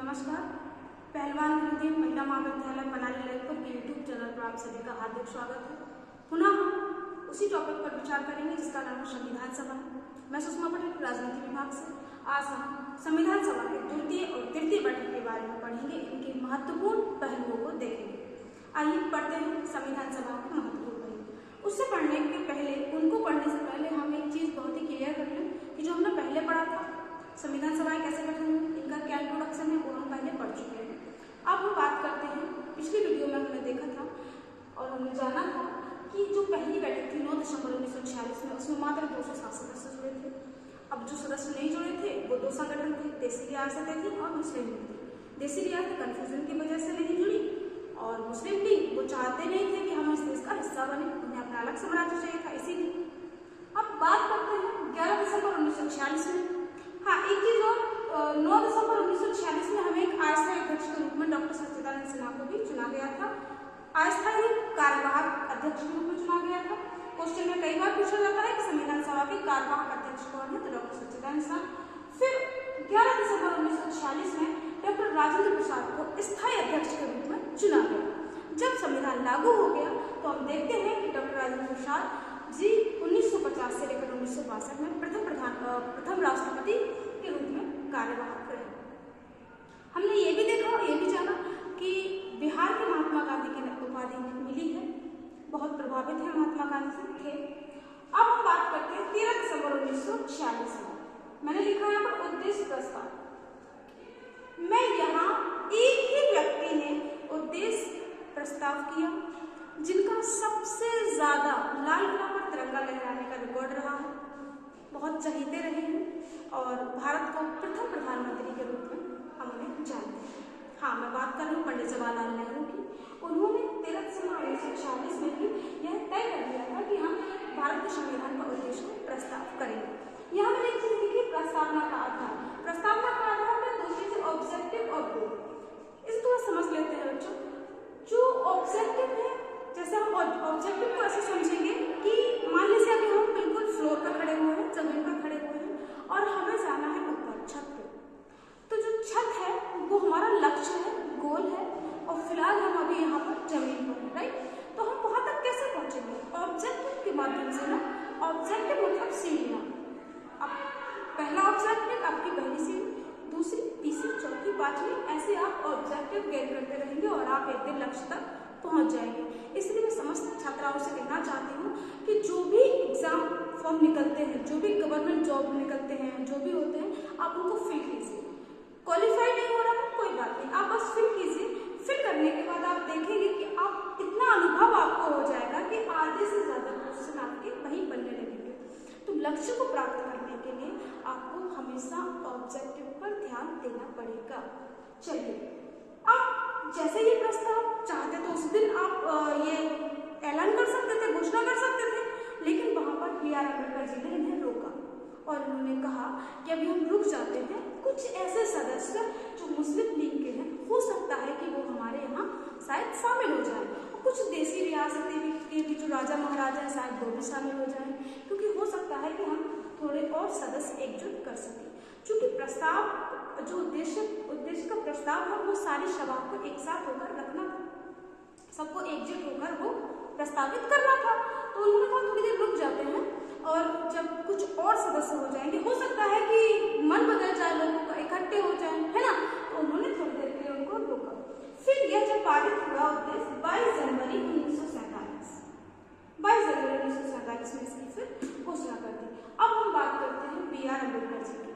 नमस्कार। पहलवान विद्यालय महिला महाविद्यालय मनाली ललितपुर के यूट्यूब चैनल पर आप सभी का हार्दिक स्वागत है। पुनः हम उसी टॉपिक पर विचार करेंगे जिसका नाम है संविधान सभा। मैं सुषमा पटेल, राजनीति विभाग से। आज हम संविधान सभा के द्वितीय और तृतीय बैठक के बारे में पढ़ेंगे, इनके महत्वपूर्ण पहलुओं को देखेंगे। आइए पढ़ते हैं संविधान सभा के महत्वपूर्ण पहलू। उससे पढ़ने के पहले, उनको पढ़ने से पहले हम एक चीज बहुत ही क्लियर कर लें कि जो हमने पहले पढ़ा था संविधान सभाएं कैसे गठन हुई, इनका क्या इंट्रोडक्शन है, वो हम पहले पढ़ चुके हैं। अब हम बात करते हैं, पिछली वीडियो में हमने देखा था और हमने जाना था कि जो पहली बैठक थी 9 दिसंबर 1946 में, उसमें मात्र 207 सदस्य जुड़े थे। अब जो सदस्य नहीं जुड़े थे वो दो संगठन थे, देसी रियासतें थी और मुस्लिम लीग थी। देसी रियासतें कन्फ्यूजन की वजह से नहीं जुड़ी और मुस्लिम लीग वो चाहते नहीं थे कि हम इस देश का हिस्सा बने, उन्हें अपना अलग साम्राज्य चाहिए था, इसीलिए। अब बात करते हैं 11 दिसंबर 1946 में। हाँ, एक चीज और, 9 दिसंबर 1946 में हमें एक अस्थायी अध्यक्ष के रूप में डॉक्टर सच्चिदानंद सिन्हा को भी चुना गया था। अस्थायी कार्यवाहक अध्यक्ष के रूप में चुना गया था। क्वेश्चन में कई बार पूछा जाता है कि संविधान सभा के कार्यवाहक अध्यक्ष कौन है, तो डॉक्टर सच्चिदानंद सिन्हा। फिर 11 दिसंबर 1946 में डॉक्टर राजेंद्र प्रसाद को स्थायी अध्यक्ष के रूप में चुना गया। जब संविधान लागू हो गया तो हम देखते हैं कि डॉक्टर राजेंद्र प्रसाद जी 1950 से लेकर 1962 में प्रथम राष्ट्रपति के रूप में कार्यवाहक रहे। हमने ये भी देखा और ये भी जाना कि बिहार के महात्मा गांधी की उपाधि मिली है, बहुत प्रभावित है महात्मा गांधी से थे। अब हम बात करते हैं 13 दिसंबर 1946 में। मैंने लिखा है यहाँ पर उद्देश्य प्रस्ताव। मैं यहाँ एक ही व्यक्ति ने उद्देश्य प्रस्ताव किया जिनका सबसे ज्यादा लाल किला पर तिरंगा लहराने का रिकॉर्ड रहा है, बहुत चहीते रहे हैं और भारत को प्रथम प्रधानमंत्री के रूप में हमने जाना है। हाँ, मैं बात कर रही हूँ पंडित जवाहरलाल नेहरू की। उन्होंने 13 दिसंबर 1946 में ही यह तय कर दिया था कि हम भारत के संविधान का उद्देश्य को प्रस्ताव करेंगे। यहाँ मैंने एक चीज लिखी, प्रस्तावना का आधार। प्रस्तावना का आधार में दो चीजें, ऑब्जेक्टिव और गोल। इसे थोड़ा समझ लेते हैं बच्चों। जो ऑब्जेक्टिव है, जैसे हम ऑब्जेक्टिव को ऐसे समझेंगे कि मान लीजिए अभी हम बिल्कुल फ्लोर पर खड़े हुए हैं, जमीन पर खड़े हुए हैं और हमें जाना है ऊपर छत पे। तो जो छत है वो हमारा लक्ष्य है, गोल है, और फिलहाल हम अभी यहाँ पर जमीन पर हैं, राइट। तो हम वहां तक कैसे पहुंचेंगे? ऑब्जेक्टिव के माध्यम से ना। ऑब्जेक्टिव मतलब सीढ़ियाँ। अब पहला ऑब्जेक्टिव आपकी पहली सीढ़ी, दूसरी, तीसरी, चौथी, पांचवी, ऐसे आप ऑब्जेक्टिव गेन करते रहेंगे और आप एक दिन लक्ष्य तक पहुंच जाएंगे। इसलिए मैं समस्त छात्राओं से कहना चाहती हूँ कि जो भी एग्जाम फॉर्म निकलते हैं, जो भी गवर्नमेंट जॉब निकलते हैं, जो भी होते हैं, आप उनको फिल कीजिए। क्वालिफाई नहीं हो रहा है कोई बात नहीं, आप बस फिल कीजिए। फिल करने के बाद आप देखेंगे कि आप इतना अनुभव आपको हो जाएगा कि आधे से ज्यादा क्वेश्चन आपके वहीं बनने लगेंगे। तो लक्ष्य को प्राप्त करने के लिए आपको हमेशा ऑब्जेक्टिव पर ध्यान देना पड़ेगा। चलिए, अब जैसे ये प्रस्ताव चाहते तो उस दिन आप ये ऐलान कर सकते थे, घोषणा कर सकते थे, लेकिन वहां पर B.R. अम्बेडकर जी ने इन्हें रोका और उन्होंने कहा कि अभी हम रुक जाते हैं। कुछ ऐसे सदस्य जो मुस्लिम लीग के हैं, हो सकता है कि वो हमारे यहाँ शायद शामिल हो जाए, और कुछ देसी रियासतें भी जो राजा महाराजा हैं शायद वो भी शामिल हो जाए, क्योंकि हो सकता है कि हम थोड़े और सदस्य एकजुट कर सकें। क्योंकि प्रस्ताव जो उद्देश्य का प्रस्ताव है वो सारी सभा को एक साथ होकर रखना था, सबको एकजुट होकर वो प्रस्तावित करना था। तो उन्होंने कहा थोड़ी देर रुक जाते हैं और जब कुछ और सदस्य हो जाएंगे, हो सकता है कि मन बदल जाए, लोगों का इकट्ठे हो जाए, है ना। तो उन्होंने थोड़ी देर के लिए उनको रोका। फिर यह जब पारित हुआ उद्देश्य 22 जनवरी 1947 में इसकी फिर घोषणा कर दी। अब हम बात करते हैं B.R. अम्बेडकर जी की,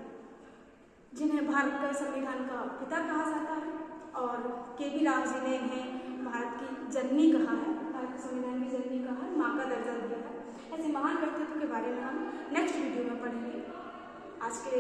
जिन्हें भारत का संविधान का पिता कहा जाता है, और K.B. राव जी ने इन्हें भारत की जननी कहा है, भारत के संविधान की जननी कहा है, माँ का दर्जा दिया है। ऐसे महान व्यक्तित्व के बारे में हम नेक्स्ट वीडियो में पढ़ेंगे। आज के लिए